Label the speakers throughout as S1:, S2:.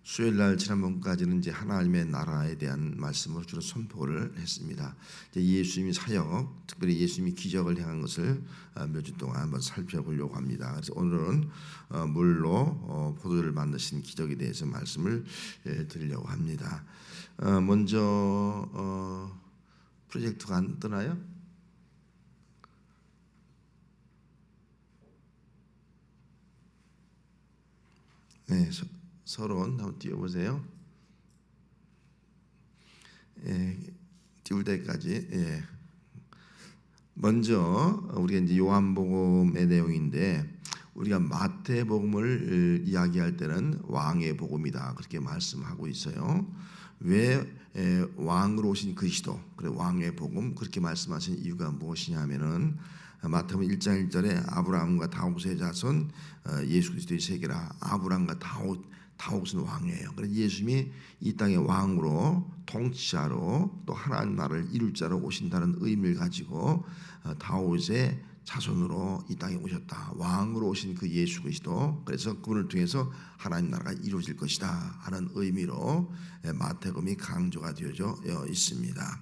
S1: 수요일 날 지난번까지는 이제 하나님의 나라에 대한 말씀으로 주로 선포를 했습니다. 이제 예수님이 사역, 특별히 예수님이 기적을 행한 것을 몇 주 동안 한번 살펴보려고 합니다. 그래서 오늘은 물로 포도주를 만드신 기적에 대해서 말씀을 드리려고 합니다. 먼저 프로젝트가 안 뜨나요? 네, 서론 한번 띄워보세요. 띄울 때까지. 먼저 우리가 이제 요한복음의 내용인데 우리가 마태복음을 이야기할 때는 왕의 복음이다 그렇게 말씀하고 있어요. 왜 왕으로 오신 그리스도, 그래 왕의 복음 그렇게 말씀하신 이유가 무엇이냐면은 마태복음 1장 1절에 아브라함과 다윗의 자손 예수 그리스도의 세계라. 아브라함과 다윗은 왕이에요. 그래서 예수님이 이 땅의 왕으로 통치자로 또 하나님 나라를 이룰 자로 오신다는 의미를 가지고 다윗의 자손으로 이 땅에 오셨다. 왕으로 오신 그 예수 그리스도, 그래서 그분을 통해서 하나님 나라가 이루어질 것이다 하는 의미로 마태복음이 강조가 되어져 있습니다.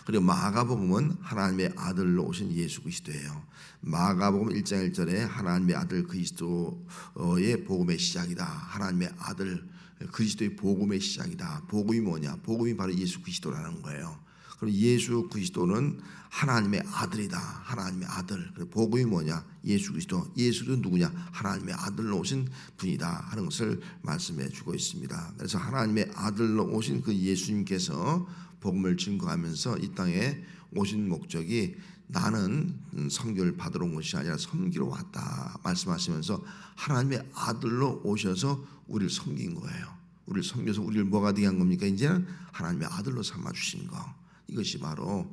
S1: 그리고 마가복음은 하나님의 아들로 오신 예수 그리스도예요. 마가복음 1장 1절에 하나님의 아들 그리스도의 복음의 시작이다. 하나님의 아들 그리스도의 복음의 시작이다. 복음이 뭐냐? 복음이 바로 예수 그리스도라는 거예요. 그럼 예수 그리스도는 하나님의 아들이다. 하나님의 아들. 복음이 뭐냐? 예수 그리스도. 예수는 누구냐? 하나님의 아들로 오신 분이다 하는 것을 말씀해 주고 있습니다. 그래서 하나님의 아들로 오신 그 예수님께서 복음을 증거하면서 이 땅에 오신 목적이 나는 선교를 받으러 온 것이 아니라 섬기러 왔다 말씀하시면서 하나님의 아들로 오셔서 우리를 섬긴 거예요. 우리를 섬겨서 우리를 뭐가 되게 한 겁니까? 이제는 하나님의 아들로 삼아 주신 거. 이것이 바로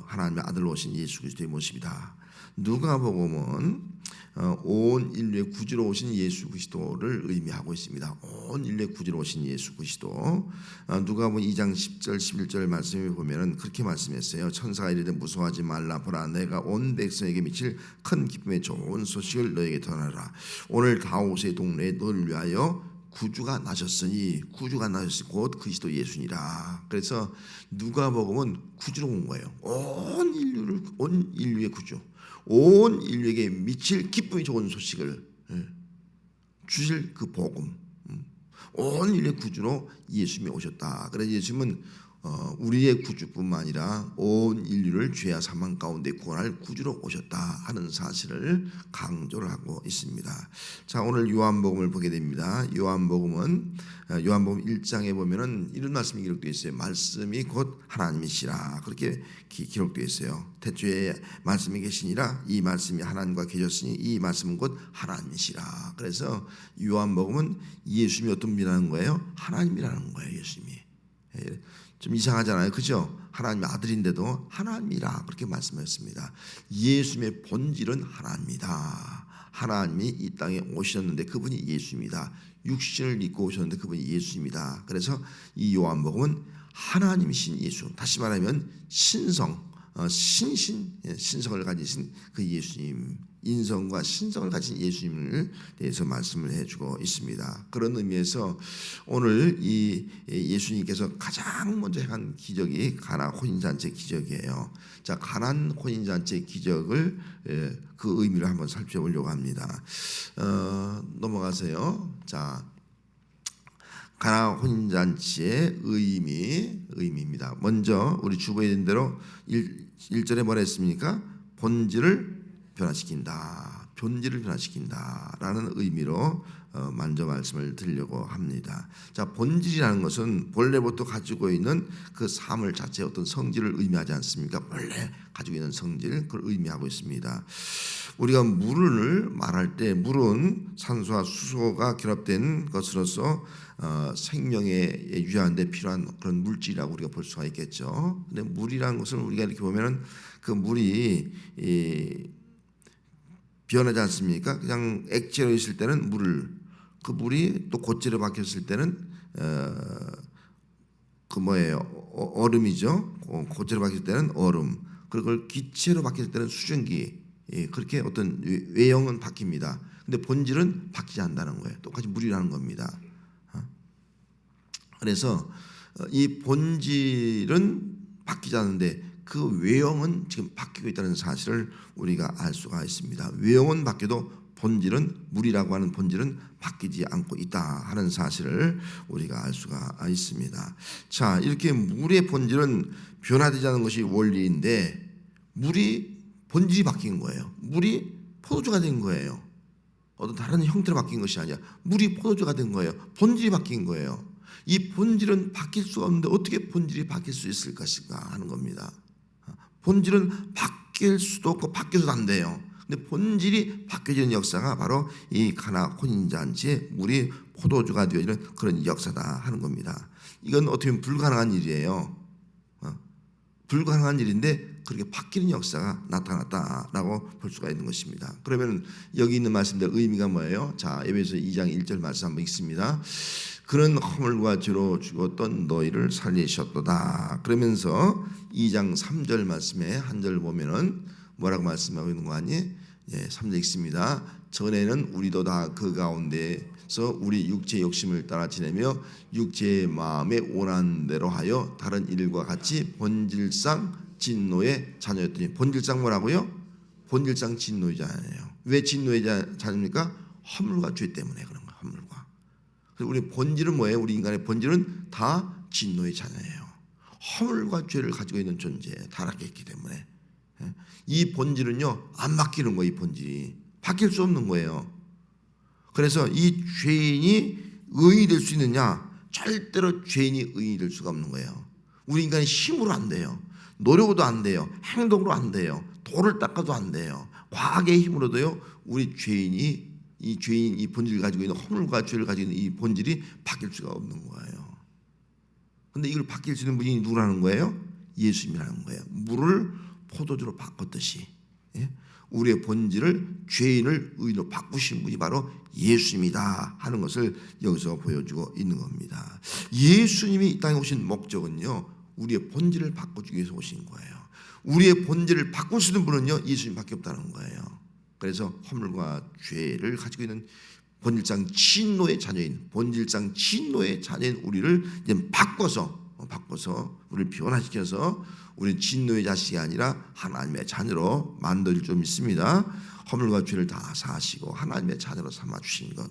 S1: 하나님의 아들로 오신 예수 그리스도의 모습이다. 누가복음은 온 인류의 구주로 오신 예수 그리스도를 의미하고 있습니다. 온 인류의 구주로 오신 예수 그리스도. 누가복음 2장 10절 11절 말씀에 보면은 그렇게 말씀했어요. 천사가 이르되 무서워하지 말라. 보라 내가 온 백성에게 미칠 큰 기쁨의 좋은 소식을 너에게 전하라. 오늘 다윗의 동네에 너를 위하여 구주가 나셨으니 곧 그리스도 예수니라. 그래서 누가복음은 구주로 온 거예요. 온 인류의 구주, 온 인류에게 미칠 기쁨이 좋은 소식을 주실 그 복음, 온 인류의 구주로 예수님이 오셨다. 그래서 예수님은 우리의 구주뿐만 아니라 온 인류를 죄와 사망 가운데 구원할 구주로 오셨다 하는 사실을 강조를 하고 있습니다. 자, 오늘 요한복음을 보게 됩니다. 요한복음 1장에 보면은 이런 말씀이 기록되어 있어요. 말씀이 곧 하나님이시라 그렇게 기록되어 있어요. 태초에 말씀이 계시니라 이 말씀이 하나님과 계셨으니 이 말씀은 곧 하나님이시라. 그래서 요한복음은 예수님이 어떤 분이라는 거예요? 하나님이라는 거예요. 예수님이. 좀 이상하잖아요. 그죠? 하나님의 아들인데도 하나님이라 그렇게 말씀하셨습니다. 예수님의 본질은 하나님이다. 하나님이 이 땅에 오셨는데 그분이 예수입니다. 육신을 입고 오셨는데 그분이 예수입니다. 그래서 이 요한복음은 하나님이신 예수, 다시 말하면 신성을 가지신 그 예수님, 인성과 신성을 가진 예수님을 대해서 말씀을 해주고 있습니다. 그런 의미에서 오늘 이 예수님께서 가장 먼저 행한 기적이 가나 혼인잔치 기적이에요. 자, 가나 혼인잔치 기적을 그 의미를 한번 살펴보려고 합니다. 넘어가세요. 자, 가나 혼인잔치의 의미입니다. 먼저 우리 주보에 있는 대로 1절에 뭐라 했습니까? 본질을 변화시킨다 라는 의미로 먼저 말씀을 드리려고 합니다. 자, 본질이라는 것은 본래부터 가지고 있는 그 사물 자체의 어떤 성질을 의미하지 않습니까? 본래 가지고 있는 성질, 그걸 의미하고 있습니다. 우리가 물을 말할 때 물은 산소와 수소가 결합된 것으로서 생명에 유지하는 데 필요한 그런 물질이라고 우리가 볼 수가 있겠죠. 근데 물이라는 것은 우리가 이렇게 보면은 그 물이 변하지 않습니까? 그냥 액체로 있을 때는 그 물이 또 고체로 바뀌었을 때는 그 뭐예요? 얼음이죠. 고체로 바뀔 때는 얼음. 그걸 기체로 바뀔 때는 수증기. 그렇게 어떤 외형은 바뀝니다. 근데 본질은 바뀌지 않는다는 거예요. 똑같이 물이라는 겁니다. 그래서 이 본질은 바뀌지 않는데 그 외형은 지금 바뀌고 있다는 사실을 우리가 알 수가 있습니다. 외형은 바뀌어도 본질은, 물이라고 하는 본질은 바뀌지 않고 있다 하는 사실을 우리가 알 수가 있습니다. 자, 이렇게 물의 본질은 변화되지 않는 것이 원리인데 물이 본질이 바뀐 거예요. 물이 포도주가 된 거예요. 어떤 다른 형태로 바뀐 것이 아니라 물이 포도주가 된 거예요. 본질이 바뀐 거예요. 이 본질은 바뀔 수가 없는데 어떻게 본질이 바뀔 수 있을 것인가 하는 겁니다. 본질은 바뀔 수도 없고 바뀌어서도 안 돼요. 근데 본질이 바뀌어지는 역사가 바로 이 가나 혼인잔치에 물이 포도주가 되어지는 그런 역사다 하는 겁니다. 이건 어떻게 보면 불가능한 일이에요. 불가능한 일인데 그렇게 바뀌는 역사가 나타났다라고 볼 수가 있는 것입니다. 그러면 여기 있는 말씀들 의미가 뭐예요? 자, 에베소 2장 1절 말씀 한번 읽습니다. 그는 허물과 죄로 죽었던 너희를 살리셨도다. 그러면서 2장 3절 말씀에 한 절 보면은 뭐라고 말씀하고 있는 거 아니? 3절 읽습니다. 전에는 우리도 다 그 가운데서 우리 육체의 욕심을 따라 지내며 육체의 마음에 원하는 대로 하여 다른 일과 같이 본질상 진노의 자녀였더니, 본질상 뭐라고요? 본질상 진노의 자녀예요. 왜 진노의 자녀입니까? 허물과 죄 때문에 그런 거예요. 허물과. 그래서 우리 본질은 뭐예요? 우리 인간의 본질은 다 진노의 자녀예요. 허물과 죄를 가지고 있는 존재, 타락했기 때문에 이 본질은요 안 바뀌는 거예요. 이 본질이 바뀔 수 없는 거예요. 그래서 이 죄인이 의인이 될 수 있느냐? 절대로 죄인이 의인이 될 수가 없는 거예요. 우리 인간이 힘으로 안 돼요. 노력으로도 안 돼요. 행동으로 안 돼요. 돌을 닦아도 안 돼요. 과학의 힘으로도요 우리 죄인이 이 본질을 가지고 있는 허물과 죄를 가지고 있는 이 본질이 바뀔 수가 없는 거예요. 근데 이걸 바뀔 수 있는 분이 누구라는 거예요? 예수님이라는 거예요. 물을 포도주로 바꿨듯이 우리의 본질을 죄인을 의인으로 바꾸신 분이 바로 예수님이다 하는 것을 여기서 보여주고 있는 겁니다. 예수님이 이 땅에 오신 목적은요 우리의 본질을 바꿔주기 위해서 오신 거예요. 우리의 본질을 바꿀 수 있는 분은요 예수님밖에 없다는 거예요. 그래서 허물과 죄를 가지고 있는 본질상 진노의 자녀인 우리를 이제 바꿔서 우리를 변화시켜서 우리는 진노의 자식이 아니라 하나님의 자녀로 만들 줄 믿습니다. 허물과 죄를 다 사하시고 하나님의 자녀로 삼아 주신 것,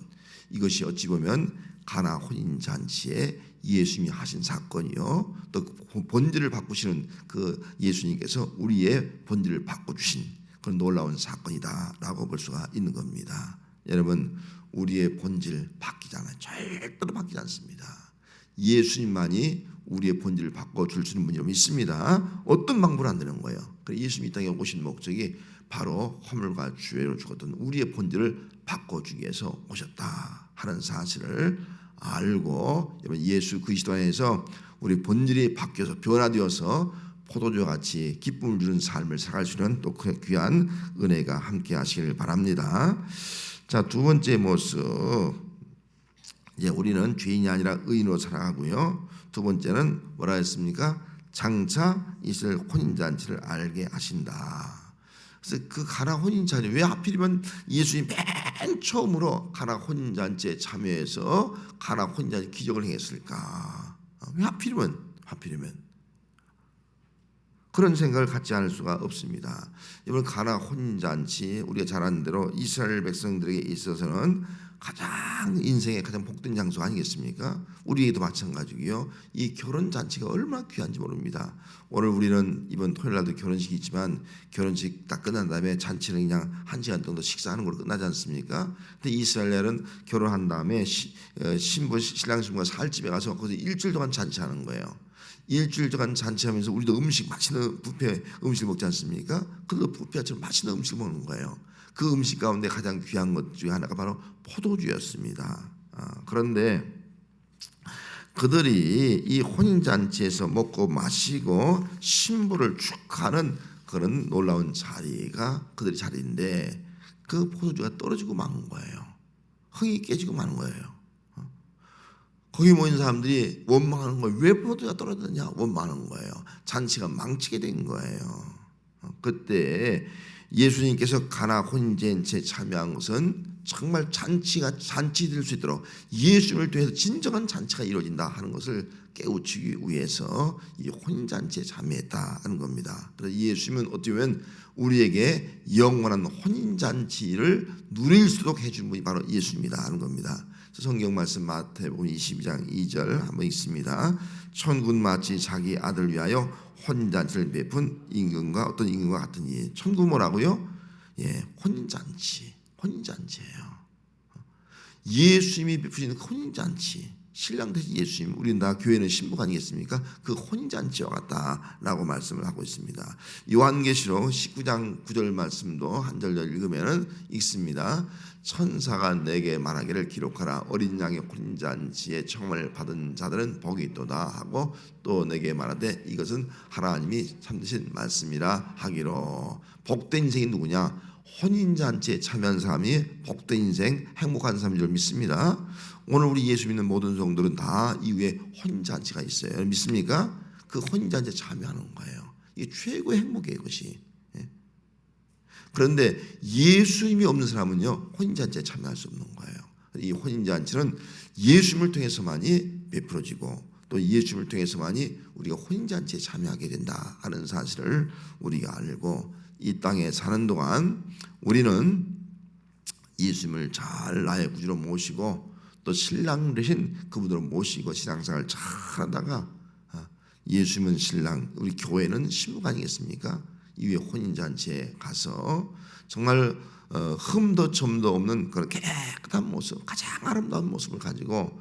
S1: 이것이 어찌 보면 가나 혼인 잔치에 예수님이 하신 사건이요, 또 본질을 바꾸시는 그 예수님께서 우리의 본질을 바꿔주신 그런 놀라운 사건이다라고 볼 수가 있는 겁니다. 여러분, 우리의 본질 바뀌지 않아요. 절대로 바뀌지 않습니다. 예수님만이 우리의 본질을 바꿔줄 수 있는 분이라고 믿습니다. 어떤 방법으로 안 되는 거예요. 예수님이 이 땅에 오신 목적이 바로 허물과 죄로 죽었던 우리의 본질을 바꿔주기 위해서 오셨다 하는 사실을 알고, 예수 그리스도 안에서 우리 본질이 바뀌어서 변화되어서 포도주와 같이 기쁨을 주는 삶을 살아갈 수 있는 또 그 귀한 은혜가 함께 하시길 바랍니다. 자, 두 번째 모습, 이제 우리는 죄인이 아니라 의인으로 살아가고요. 두 번째는 뭐라 했습니까? 장차 있을 혼인잔치를 알게 하신다. 그래서 그 가나 혼인잔치, 왜 하필이면 예수님이 맨 처음으로 가나 혼인잔치에 참여해서 가나 혼인잔치 기적을 행했을까? 왜 하필이면 그런 생각을 갖지 않을 수가 없습니다. 이번 가나 혼인잔치, 우리가 잘 아는 대로 이스라엘 백성들에게 있어서는 가장 인생의 가장 복된 장소 아니겠습니까? 우리에게도 마찬가지고요. 이 결혼 잔치가 얼마나 귀한지 모릅니다. 오늘 우리는 이번 토요일 날도 결혼식이 있지만 결혼식 딱 끝난 다음에 잔치는 그냥 1시간 정도 식사하는 걸로 끝나지 않습니까? 근데 이스라엘은 결혼한 다음에 신랑 신부가 살 집에 가서 거기서 일주일 동안 잔치하는 거예요. 일주일 동안 잔치하면서 우리도 맛있는 뷔페 음식을 먹지 않습니까? 그래서 뷔페처럼 맛있는 음식을 먹는 거예요. 그 음식 가운데 가장 귀한 것 중에 하나가 바로 포도주였습니다. 그런데 그들이 이 혼인잔치에서 먹고 마시고 신부를 축하하는 그런 놀라운 자리가 그들의 자리인데, 그 포도주가 떨어지고 마는 거예요. 흥이 깨지고 마는 거예요. 거기 모인 사람들이 원망하는 거예요. 왜 포도주가 떨어졌냐? 원망하는 거예요. 잔치가 망치게 된 거예요. 그때 예수님께서 가나 혼인잔치에 참여한 것은 정말 잔치될 수 있도록 예수님을 통해서 진정한 잔치가 이루어진다 하는 것을 깨우치기 위해서 이 혼인잔치에 참여했다 하는 겁니다. 그래서 예수님은 어떻게 보면 우리에게 영원한 혼인잔치를 누릴 수 있도록 해준 분이 바로 예수님이다 하는 겁니다. 성경 말씀 마태복음 22장 2절 한번 읽습니다. 천군 마치 자기 아들 위하여 혼인잔치를 베푼 임금과 어떤 임금과 같으니. 천군 뭐라고요? 예, 혼인잔치예요. 예수님이 베푸시는 혼인잔치, 신랑 되신 예수님, 우리는 다 교회는 신부가 아니겠습니까? 그 혼인잔치와 같다라고 말씀을 하고 있습니다. 요한계시록 19장 9절 말씀도 한 절 읽으면 읽습니다. 천사가 내게 말하기를 기록하라. 어린 양의 혼인잔치에 청함을 받은 자들은 복이 있도다 하고 또 내게 말하되 이것은 하나님이 참되신 말씀이라 하기로. 복된 인생이 누구냐? 혼인잔치에 참여한 사람이 복된 인생, 행복한 사람인 줄 믿습니다. 오늘 우리 예수 믿는 모든 성도들은 다 이후에 혼인잔치가 있어요. 믿습니까? 그 혼인잔치에 참여하는 거예요. 이게 최고의 행복이에요, 이것이. 그런데 예수님이 없는 사람은요, 혼인잔치에 참여할 수 없는 거예요. 이 혼인잔치는 예수님을 통해서만이 베풀어지고 또 예수님을 통해서만이 우리가 혼인잔치에 참여하게 된다 하는 사실을 우리가 알고, 이 땅에 사는 동안 우리는 예수님을 잘 나의 구주로 모시고 또 신랑 되신 그분으로 모시고 신앙생활을 잘 하다가, 예수님은 신랑, 우리 교회는 신부가 아니겠습니까? 이후에 혼인잔치에 가서 정말 흠도 점도 없는 그런 깨끗한 모습, 가장 아름다운 모습을 가지고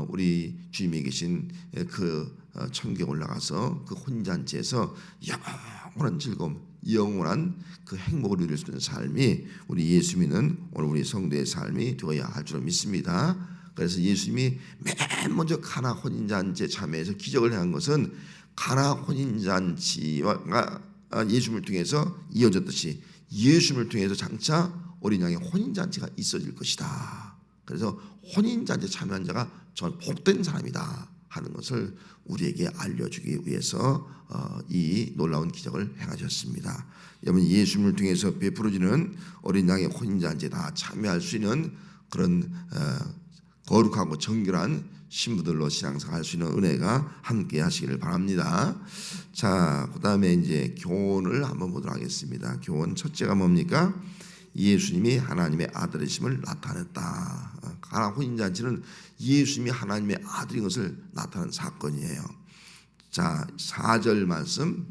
S1: 우리 주님이 계신 그 천국에 올라가서 그 혼인잔치에서 영원한 즐거움, 영원한 그 행복을 누릴 수 있는 삶이 우리 예수 믿는 오늘 우리 성도의 삶이 되어야 할 줄 믿습니다. 그래서 예수님이 맨 먼저 가나 혼인잔치에 참여해서 기적을 행한 것은 가나 혼인잔치가 예수님을 통해서 이어졌듯이 예수님을 통해서 장차 어린 양의 혼인잔치가 있어질 것이다. 그래서 혼인잔치에 참여한 자가 정말 복된 사람이다 하는 것을 우리에게 알려주기 위해서 이 놀라운 기적을 행하셨습니다. 여러분, 예수님을 통해서 베풀어지는 어린 양의 혼인잔치에 다 참여할 수 있는 그런 거룩하고 정결한 신부들로 신앙생활 할 수 있는 은혜가 함께 하시기를 바랍니다. 자, 그 다음에 이제 교훈을 한번 보도록 하겠습니다. 교훈 첫째가 뭡니까? 예수님이 하나님의 아들이심을 나타냈다. 가나 혼인잔치는 예수님이 하나님의 아들인 것을 나타낸 사건이에요. 자, 4절 말씀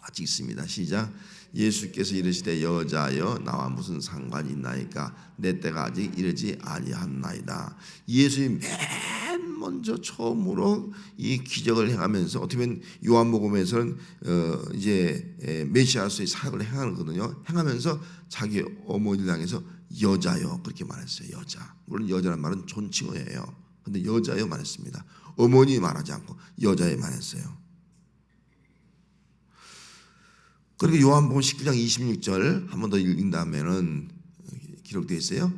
S1: 같이 읽습니다. 시작. 예수께서 이르시되 여자여 나와 무슨 상관이 있나이까 내 때가 아직 이르지 아니하나이다. 예수님이 맨 먼저 처음으로 이 기적을 행하면서, 어떻게 보면 요한복음에서는 이제 메시아로서의 사역을 행하거든요. 행하면서 자기 어머니를 향해서 여자여 그렇게 말했어요. 여자. 물론 여자란 말은 존칭어예요. 근데 여자여 말했습니다. 어머니 말하지 않고 여자여 말했어요. 그리고 요한복음 19장 26절 한 번 더 읽는다면은 기록되어 있어요.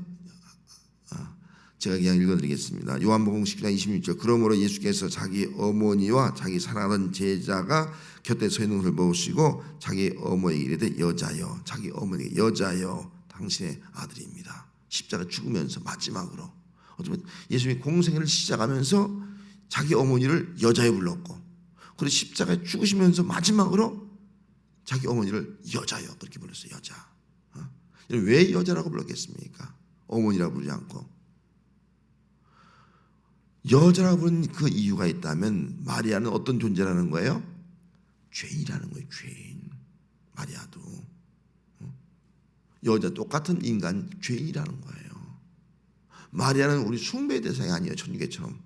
S1: 제가 그냥 읽어드리겠습니다. 요한복음 19장 26절. 그러므로 예수께서 자기 어머니와 자기 사랑하는 제자가 곁에 서 있는 것을 보시고 자기 어머니에게 이르되 여자여, 자기 어머니에게 여자여, 당신의 아들입니다. 십자가 죽으면서 마지막으로 어쩌면 예수님이 공생애를 시작하면서 자기 어머니를 여자여 불렀고, 그리고 십자가에 죽으시면서 마지막으로 자기 어머니를 여자여 그렇게 불렀어요. 여자. 왜 여자라고 불렀겠습니까? 어머니라고 부르지 않고. 여자라고 부른 그 이유가 있다면 마리아는 어떤 존재라는 거예요? 죄인이라는 거예요. 죄인. 마리아도 여자 똑같은 인간 죄인이라는 거예요. 마리아는 우리 숭배의 대상이 아니에요. 천주교처럼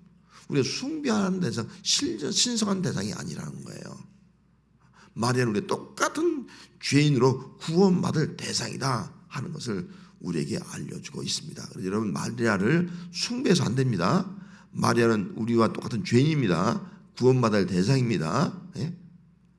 S1: 우리가 숭배하는 대상, 신성한 대상이 아니라는 거예요. 마리아는 우리 똑같은 죄인으로 구원받을 대상이다 하는 것을 우리에게 알려주고 있습니다. 그래서 여러분, 마리아를 숭배해서 안 됩니다. 마리아는 우리와 똑같은 죄인입니다. 구원받을 대상입니다.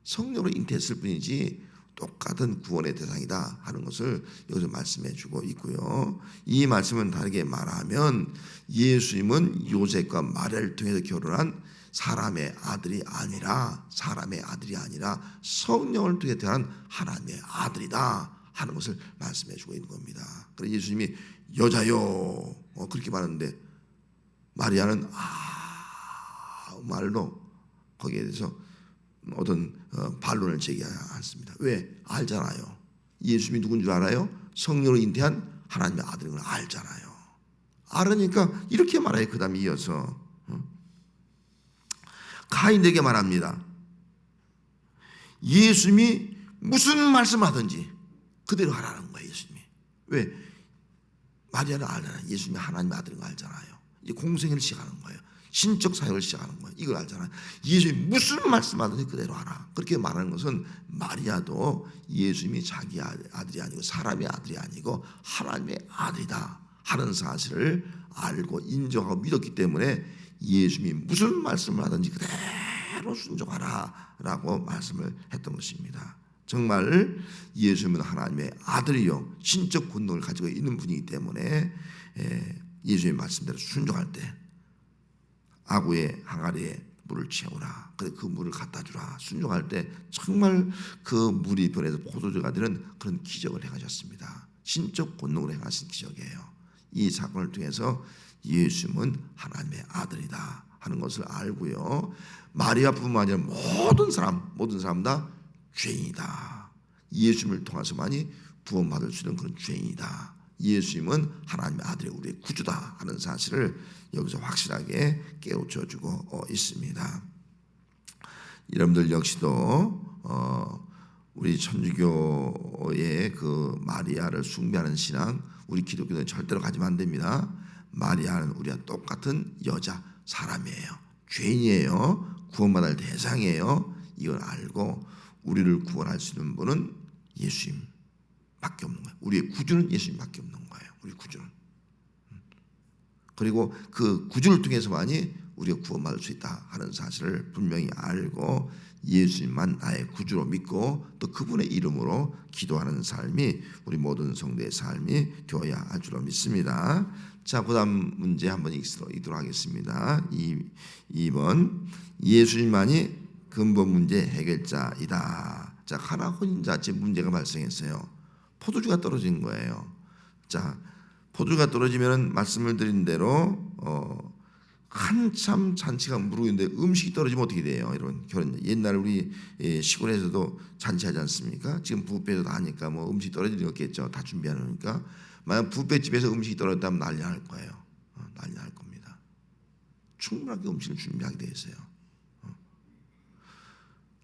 S1: 성령으로 잉태했을 뿐이지 똑같은 구원의 대상이다 하는 것을 여기서 말씀해 주고 있고요. 이 말씀은 다르게 말하면 예수님은 요셉과 마리아를 통해서 결혼한 사람의 아들이 아니라 성령을 통해 태어난 하나님의 아들이다 하는 것을 말씀해 주고 있는 겁니다. 그래서 예수님이 여자요 그렇게 말하는데 마리아는 말로 거기에 대해서 어떤 반론을 제기하지 않습니다. 왜? 알잖아요. 예수님이 누군 줄 알아요? 성령으로 잉태한 하나님의 아들인 걸 알잖아요. 알으니까 이렇게 말해요. 그 다음에 이어서 가인에게 말합니다. 예수님이 무슨 말씀을 하든지 그대로 하라는 거예요. 예수님이. 왜? 마리아는 알잖아요. 예수님이 하나님의 아들인 거 알잖아요. 이제 공생애를 시작하는 거예요. 신적 사역을 시작하는 거예요. 이걸 알잖아요. 예수님이 무슨 말씀하든지 그대로 하라. 그렇게 말하는 것은 마리아도 예수님이 자기 아들이 아니고 사람의 아들이 아니고 하나님의 아들이다 하는 사실을 알고 인정하고 믿었기 때문에 예수님이 무슨 말씀을 하든지 그대로 순종하라 라고 말씀을 했던 것입니다. 정말 예수님은 하나님의 아들이요 신적 권능을 가지고 있는 분이기 때문에 예수님의 말씀대로 순종할 때 아구의 항아리에 물을 채우라. 그래 그 물을 갖다 주라. 순종할 때 정말 그 물이 변해서 포도주가 되는 그런 기적을 행하셨습니다. 신적 권능으로 행하신 기적이에요. 이 사건을 통해서 예수님은 하나님의 아들이다 하는 것을 알고요. 마리아뿐만 아니라 모든 사람 다 죄인이다. 예수님을 통해서만이 구원받을 수 있는 그런 죄인이다. 예수님은 하나님의 아들이 우리의 구주다 하는 사실을 여기서 확실하게 깨우쳐주고 있습니다. 여러분들 역시도 우리 천주교의 그 마리아를 숭배하는 신앙 우리 기독교는 절대로 가지면 안 됩니다. 마리아는 우리와 똑같은 여자 사람이에요. 죄인이에요. 구원받을 대상이에요. 이걸 알고 우리를 구원할 수 있는 분은 예수님밖에 없는 거예요. 우리의 구주는 예수님밖에 없는 거예요. 우리 구주는. 그리고 그 구주를 통해서만이 우리가 구원받을 수 있다 하는 사실을 분명히 알고 예수님만 나의 구주로 믿고 또 그분의 이름으로 기도하는 삶이 우리 모든 성도의 삶이 되어야 할 줄로 믿습니다. 자, 그 다음 문제 한번 읽도록 하겠습니다. 2번 예수님만이 근본 문제 해결자이다. 자, 가나 혼인잔치 문제가 발생했어요. 포도주가 떨어진 거예요. 자, 포도주가 떨어지면 말씀을 드린 대로 한참 잔치가 무르익는데 음식이 떨어지면 어떻게 돼요? 여러분 결혼 옛날 우리 시골에서도 잔치하지 않습니까? 지금 뷔페도 하니까 뭐 음식 떨어지는 거 없겠죠. 다 준비하니까 만약 뷔페집에서 음식이 떨어졌다면 난리 날 거예요. 난리 날 겁니다. 충분하게 음식을 준비하게 돼 있어요.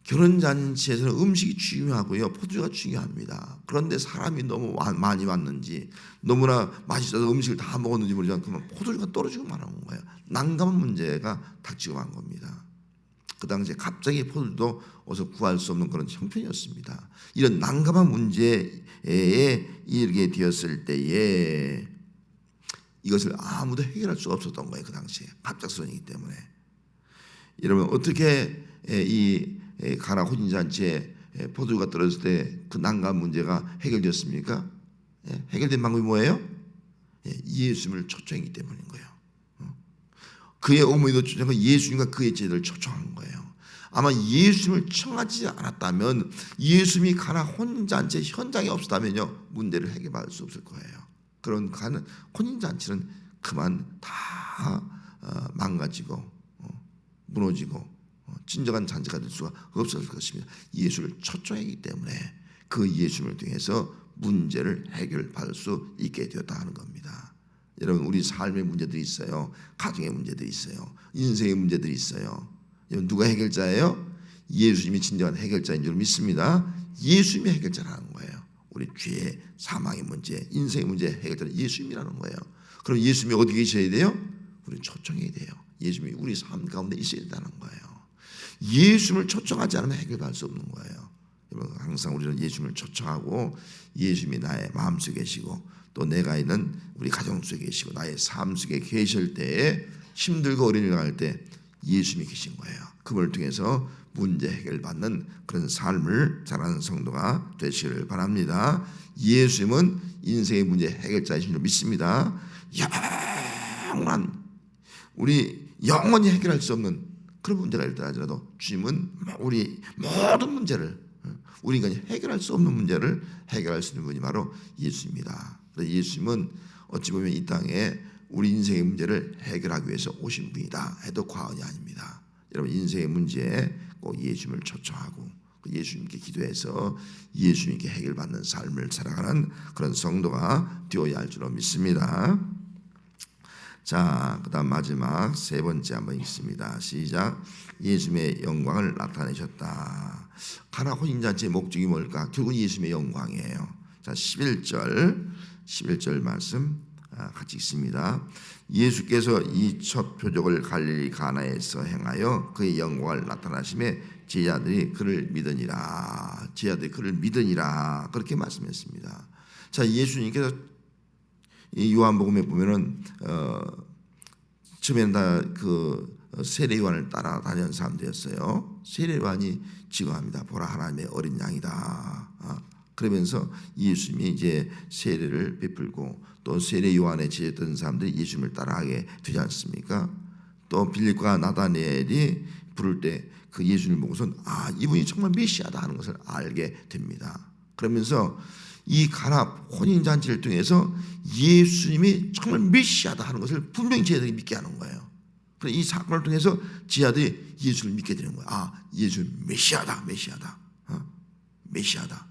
S1: 결혼잔치에서는 음식이 중요하고요. 포도주가 중요합니다. 그런데 사람이 너무 많이 왔는지 너무나 맛있어서 음식을 다 먹었는지 모르지만 그만 포도주가 떨어지고 말하는 거예요. 난감한 문제가 닥치고 만 겁니다. 그 당시에 갑자기 포도주도 어서 구할 수 없는 그런 형편이었습니다. 이런 난감한 문제에 이르게 되었을 때에 이것을 아무도 해결할 수가 없었던 거예요. 그 당시에 갑작스러운이기 때문에. 여러분 어떻게 이 가나 혼인잔치에 포도주가 떨어졌을 때 그 난감 문제가 해결되었습니까? 해결된 방법이 뭐예요? 예수님을 초청했기 때문인 거예요. 그의 어머니도 초청하고 예수님과 그의 제자를 초청한 거예요. 아마 예수님을 청하지 않았다면 예수님이 가나 혼인잔치 현장에 없었다면요 문제를 해결할 수 없을 거예요. 그런 가나 혼인잔치는 그만 다 망가지고 무너지고 진정한 잔치가 될 수가 없었을 것입니다. 예수를 초청했기 때문에 그 예수님을 통해서 문제를 해결받을 수 있게 되었다 하는 겁니다. 여러분 우리 삶의 문제들이 있어요. 가정의 문제들이 있어요. 인생의 문제들이 있어요. 여러분 누가 해결자예요? 예수님이 진정한 해결자인 줄 믿습니다. 예수님이 해결자라는 거예요. 우리 죄, 사망의 문제, 인생의 문제 해결자는 예수님이라는 거예요. 그럼 예수님이 어디 계셔야 돼요? 우리 초청해야 돼요. 예수님이 우리 삶 가운데 있어야 된다는 거예요. 예수님을 초청하지 않으면 해결할 수 없는 거예요. 여러분 항상 우리는 예수님을 초청하고 예수님이 나의 마음속에 계시고 또 내가 있는 우리 가정 속에 계시고 나의 삶 속에 계실 때에 힘들고 어려움을 당할 때 예수님이 계신 거예요. 그분을 통해서 문제 해결받는 그런 삶을 잘하는 성도가 되시기를 바랍니다. 예수님은 인생의 문제 해결자이신 줄 믿습니다. 영원한 우리 영원히 해결할 수 없는 그런 문제가 있더라도 주님은 우리 모든 문제를 우리 인간이 해결할 수 없는 문제를 해결할 수 있는 분이 바로 예수입니다. 예수님은 어찌 보면 이 땅에 우리 인생의 문제를 해결하기 위해서 오신 분이다 해도 과언이 아닙니다. 여러분 인생의 문제에 꼭 예수님을 초청하고 예수님께 기도해서 예수님께 해결받는 삶을 살아가는 그런 성도가 되어야 할 줄로 믿습니다. 자, 그다음 마지막 세 번째 한번 읽습니다. 시작. 예수님의 영광을 나타내셨다. 가나 혼인잔치의 목적이 뭘까? 결국 예수님의 영광이에요. 자, 11절 말씀 같이 읽습니다. 예수께서 이 첫 표적을 갈릴리 가나에서 행하여 그의 영광을 나타나심에 제자들이 그를 믿으니라. 제자들이 그를 믿으니라. 그렇게 말씀했습니다. 자, 예수님께서 이 요한복음에 보면은 처음에는 다 그 세례 요한을 따라다니는 사람들이었어요. 세례 요한이 지거합니다. 보라 하나님의 어린 양이다. 그러면서 예수님이 이제 세례를 베풀고 또 세례 요한에 지었던 사람들이 예수님을 따라하게 되지 않습니까? 또 빌립과 나다니엘이 부를 때 그 예수님을 보고서 이분이 정말 메시아다 하는 것을 알게 됩니다. 그러면서 이 가나 혼인잔치를 통해서 예수님이 정말 메시아다 하는 것을 분명히 제자들이 믿게 하는 거예요. 그래서 이 사건을 통해서 제자들이 예수를 믿게 되는 거예요. 예수 메시아다, 메시아다.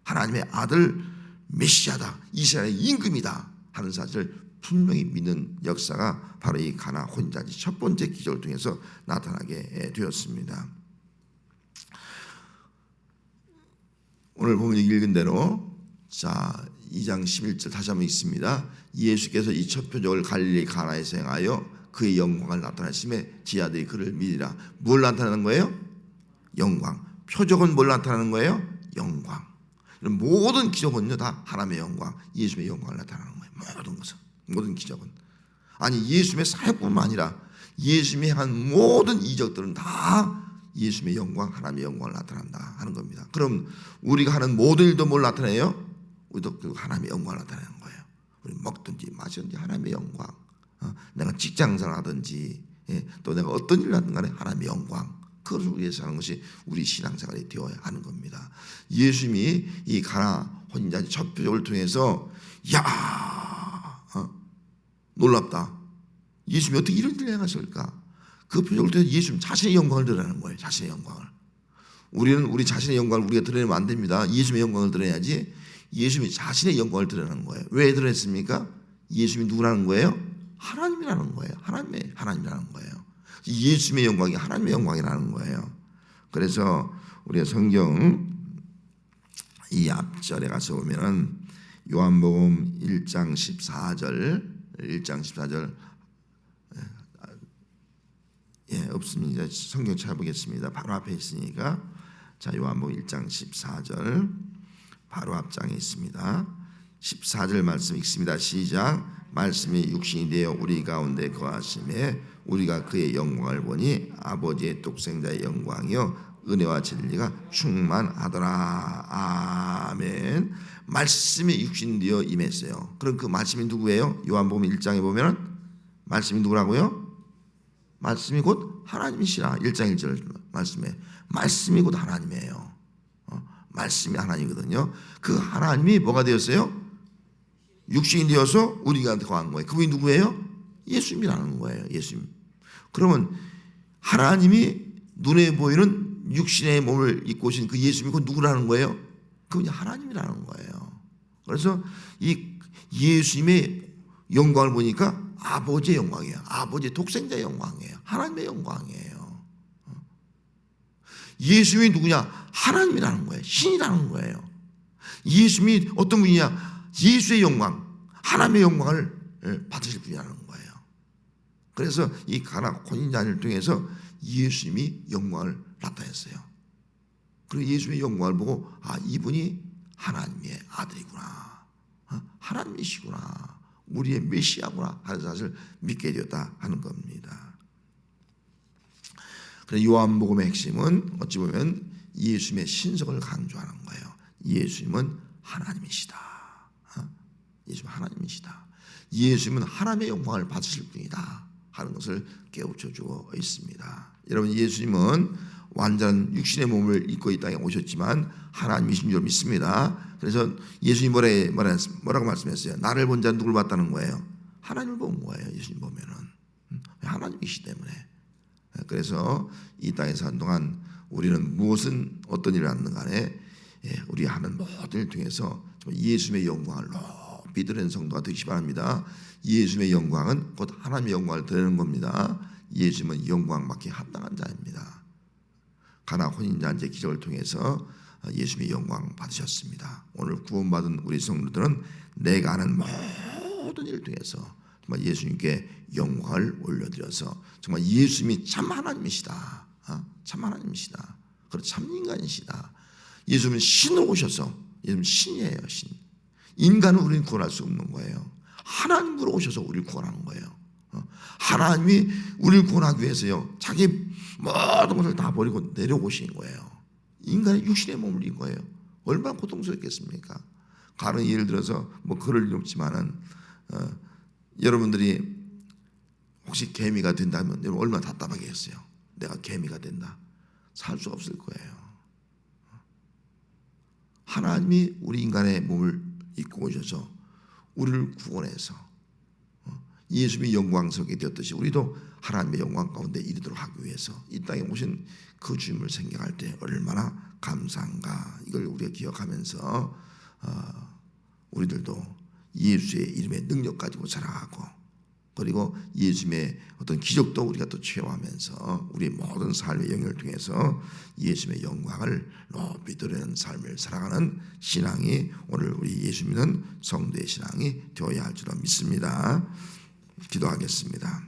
S1: 하나님의 아들 메시아다, 이스라엘의 임금이다 하는 사실을 분명히 믿는 역사가 바로 이 가나 혼인잔치 첫 번째 기적을 통해서 나타나게 되었습니다. 오늘 보면 읽은 대로 자 2장 11절 다시 한번 읽습니다. 예수께서 이 첫 표적을 갈릴리 가나에서 행하여 그의 영광을 나타내심에 제자들이 그를 믿으라. 뭘 나타내는 거예요? 영광. 표적은 뭘 나타내는 거예요? 영광. 모든 기적은요 다 하나님의 영광, 예수님의 영광을 나타내는 거예요. 모든 것은, 모든 기적은. 아니 예수님의 사역뿐만 아니라 예수님이 한 모든 이적들은 다 예수님의 영광, 하나님의 영광을 나타난다 하는 겁니다. 그럼 우리가 하는 모든 일도 뭘 나타내요? 우리도 그 하나님의 영광을 나타내는 거예요. 우리 먹든지 마시든지 하나님의 영광. 내가 직장생활 하든지 또 내가 어떤 일을 하든 간에 하나님의 영광. 그것을 위해서 하는 것이 우리 신앙생활이 되어야 하는 겁니다. 예수님이 이 가나 혼인잔치 첫 표적을 통해서 놀랍다. 예수님이 어떻게 이런 일을 행하실까? 그 표적을 통해서 예수님 자신의 영광을 드러내는 거예요. 자신의 영광을. 우리는 우리 자신의 영광을 우리가 드러내면 안 됩니다. 예수님의 영광을 드러내야지. 예수님이 자신의 영광을 드러내는 거예요. 왜 드러냈습니까? 예수님이 누구라는 거예요? 하나님이라는 거예요. 하나님이라는 거예요. 예수님의 영광이 하나님의 영광이라는 거예요. 그래서 우리가 성경 이 앞절에 가서 보면은 요한복음 1장 14절 없습니다. 성경 찾아보겠습니다. 바로 앞에 있으니까. 자, 요한복음 1장 14절 바로 앞장에 있습니다. 14절 말씀 읽습니다. 시작. 말씀이 육신이 되어 우리 가운데 거하심에 우리가 그의 영광을 보니 아버지의 독생자의 영광이요 은혜와 진리가 충만하더라. 아멘. 말씀이 육신이 되어 임했어요. 그럼 그 말씀이 누구예요? 요한복음 1장에 보면 말씀이 누구라고요? 말씀이 곧 하나님이시라. 1장 1절 말씀에 말씀이 곧 하나님이에요. 말씀이 하나님이거든요. 그 하나님이 뭐가 되었어요? 육신이 되어서 우리가 거한 거예요. 그분이 누구예요? 예수님이라는 거예요. 예수님. 그러면 하나님이 눈에 보이는 육신의 몸을 입고 오신 그 예수님이 그 누구라는 거예요? 그분이 하나님이라는 거예요. 그래서 이 예수님의 영광을 보니까 아버지의 영광이에요. 아버지의 독생자의 영광이에요. 하나님의 영광이에요. 예수님이 누구냐? 하나님이라는 거예요. 신이라는 거예요. 예수님이 어떤 분이냐? 예수의 영광, 하나님의 영광을 받으실 분이라는 거예요. 그래서 이 가나 혼인잔치를 통해서 예수님이 영광을 나타냈어요. 그리고 예수님의 영광을 보고 이분이 하나님의 아들이구나, 하나님이시구나, 우리의 메시아구나 하는 사실을 믿게 되었다 하는 겁니다. 그래서 요한복음의 핵심은 어찌 보면 예수님의 신성을 강조하는 거예요. 예수님은 하나님이시다. 예수님은 하나님이시다. 예수님은 하나님의 영광을 받으실 분이다 하는 것을 깨우쳐 주고 있습니다. 여러분, 예수님은 완전 육신의 몸을 입고 이 땅에 오셨지만 하나님이신 줄 믿습니다. 그래서 예수님 뭐라고 말씀했어요? 나를 본 자는 누굴 봤다는 거예요? 하나님을 본 거예요. 예수님 보면은 하나님이시기 때문에. 그래서 이 땅에 사는 동안 우리는 무엇은 어떤 일을 하는 간에 우리 하는 모든 일 통해서 예수님의 영광을 높이 드리는 성도가 되시기 바랍니다. 예수님의 영광은 곧 하나님의 영광을 드리는 겁니다. 예수님은 영광 받기 합당한 자입니다. 가나 혼인잔치 기적을 통해서 예수님의 영광 받으셨습니다. 오늘 구원받은 우리 성도들은 내가 하는 모든 일을 통해서 정말 예수님께 영광을 올려드려서 정말 예수님이 참 하나님이시다. 참 하나님이시다. 그리고 참 인간이시다. 예수님은 신으로 오셔서, 예수님은 신이에요. 신. 인간은 우리는 구원할 수 없는 거예요. 하나님으로 오셔서 우리를 구원하는 거예요. 하나님이 우리를 구원하기 위해서요, 자기 모든 것을 다 버리고 내려오신 거예요. 인간의 육신의 몸을 입은 거예요. 얼마나 고통스럽겠습니까? 가령 예를 들어서 뭐 그럴 일 없지만은 여러분들이 혹시 개미가 된다면 여러분 얼마나 답답하겠어요. 내가 개미가 된다. 살 수 없을 거예요. 하나님이 우리 인간의 몸을 입고 오셔서 우리를 구원해서 예수님이 영광스럽게 되었듯이 우리도 하나님의 영광 가운데 이르도록 하기 위해서 이 땅에 오신 그 주님을 생각할 때 얼마나 감사한가, 이걸 우리가 기억하면서 우리들도 예수의 이름의 능력 가지고 자라가고, 그리고 예수님의 어떤 기적도 우리가 또 체험하면서 우리의 모든 삶의 영역을 통해서 예수님의 영광을 높이 드리는 삶을 살아가는 신앙이 오늘 우리 예수 믿는 성도의 신앙이 되어야 할 줄로 믿습니다. 기도하겠습니다.